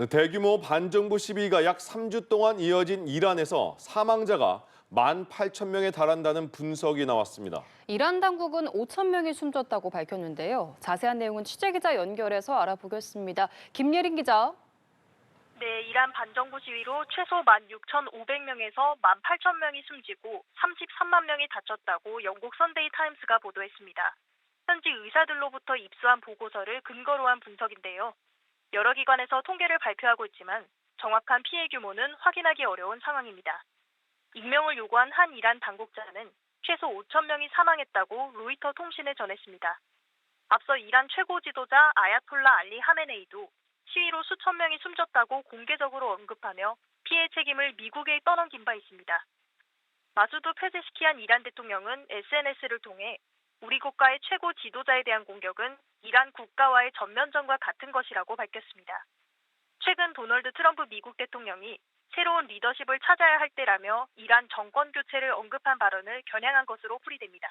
대규모 반정부 시위가 약 3주 동안 이어진 이란에서 사망자가 18,000명에 달한다는 분석이 나왔습니다. 이란 당국은 5천 명이 숨졌다고 밝혔는데요. 자세한 내용은 취재기자 연결해서 알아보겠습니다. 김예린 기자. 네, 이란 반정부 시위로 최소 16,500명에서 18,000명이 숨지고 33만 명이 다쳤다고 영국 선데이 타임스가 보도했습니다. 현지 의사들로부터 입수한 보고서를 근거로 한 분석인데요. 여러 기관에서 통계를 발표하고 있지만 정확한 피해 규모는 확인하기 어려운 상황입니다. 익명을 요구한 한 이란 당국자는 최소 5천 명이 사망했다고 로이터 통신에 전했습니다. 앞서 이란 최고 지도자 아야톨라 알리 하메네이도 시위로 수천 명이 숨졌다고 공개적으로 언급하며 피해 책임을 미국에 떠넘긴 바 있습니다. 마수드 페제시키안 이란 대통령은 SNS를 통해 우리 국가의 최고 지도자에 대한 공격은 이란 국가와의 전면전과 같은 것이라고 밝혔습니다. 최근 도널드 트럼프 미국 대통령이 새로운 리더십을 찾아야 할 때라며 이란 정권 교체를 언급한 발언을 겨냥한 것으로 풀이됩니다.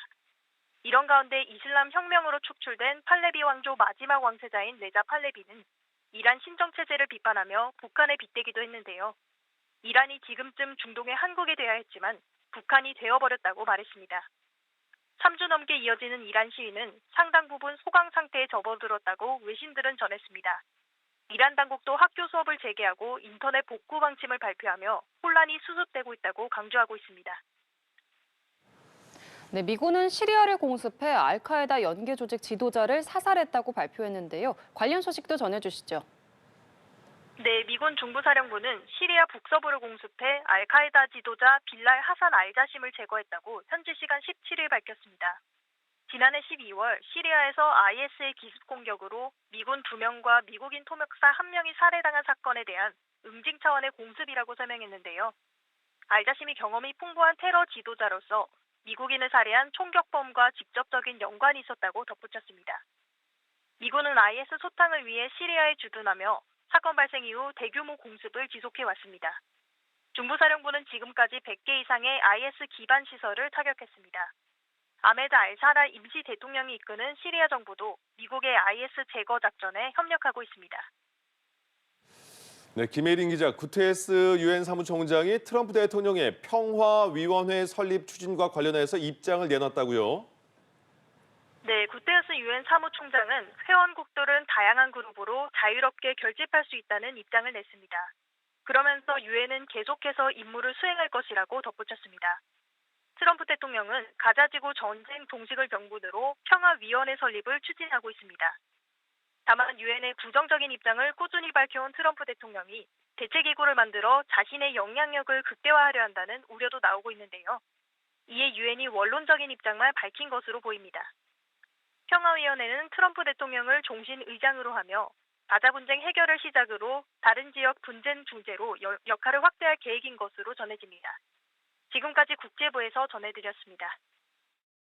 이런 가운데 이슬람 혁명으로 축출된 팔레비 왕조 마지막 왕세자인 레자 팔레비는 이란 신정체제를 비판하며 북한에 빗대기도 했는데요. 이란이 지금쯤 중동의 한국이 돼야 했지만 북한이 되어버렸다고 말했습니다. 3주 넘게 이어지는 이란 시위는 상당 부분 소강 상태에 접어들었다고 외신들은 전했습니다. 이란 당국도 학교 수업을 재개하고 인터넷 복구 방침을 발표하며 혼란이 수습되고 있다고 강조하고 있습니다. 네, 미군은 시리아를 공습해 알카에다 연계 조직 지도자를 사살했다고 발표했는데요. 관련 소식도 전해주시죠. 네, 미군 중부사령부는 시리아 북서부를 공습해 알카에다 지도자 빌랄 하산 알자심을 제거했다고 현지 시간 17일 밝혔습니다. 지난해 12월 시리아에서 IS의 기습 공격으로 미군 2명과 미국인 토목사 1명이 살해당한 사건에 대한 응징 차원의 공습이라고 설명했는데요. 알자심이 경험이 풍부한 테러 지도자로서 미국인을 살해한 총격범과 직접적인 연관이 있었다고 덧붙였습니다. 미군은 IS 소탕을 위해 시리아에 주둔하며 사건 발생 이후 대규모 공습을 지속해왔습니다. 중부사령부는 지금까지 100개 이상의 IS 기반 시설을 타격했습니다. 아메드 알사라 임시 대통령이 이끄는 시리아 정부도 미국의 IS 제거 작전에 협력하고 있습니다. 네, 김예린 기자, 구테레스 유엔 사무총장이 트럼프 대통령의 평화위원회 설립 추진과 관련해서 입장을 내놨다고요? 네, 구테레스 유엔 사무총장은 회원국들은 다양한 그룹으로 자유롭게 결집할 수 있다는 입장을 냈습니다. 그러면서 유엔은 계속해서 임무를 수행할 것이라고 덧붙였습니다. 트럼프 대통령은 가자지구 전쟁 동식을 명분으로 평화위원회 설립을 추진하고 있습니다. 다만 유엔의 부정적인 입장을 꾸준히 밝혀온 트럼프 대통령이 대책기구를 만들어 자신의 영향력을 극대화하려 한다는 우려도 나오고 있는데요. 이에 유엔이 원론적인 입장만 밝힌 것으로 보입니다. 평화위원회는 트럼프 대통령을 종신 의장으로 하며 가자 분쟁 해결을 시작으로 다른 지역 분쟁 중재로 역할을 확대할 계획인 것으로 전해집니다. 지금까지 국제부에서 전해드렸습니다.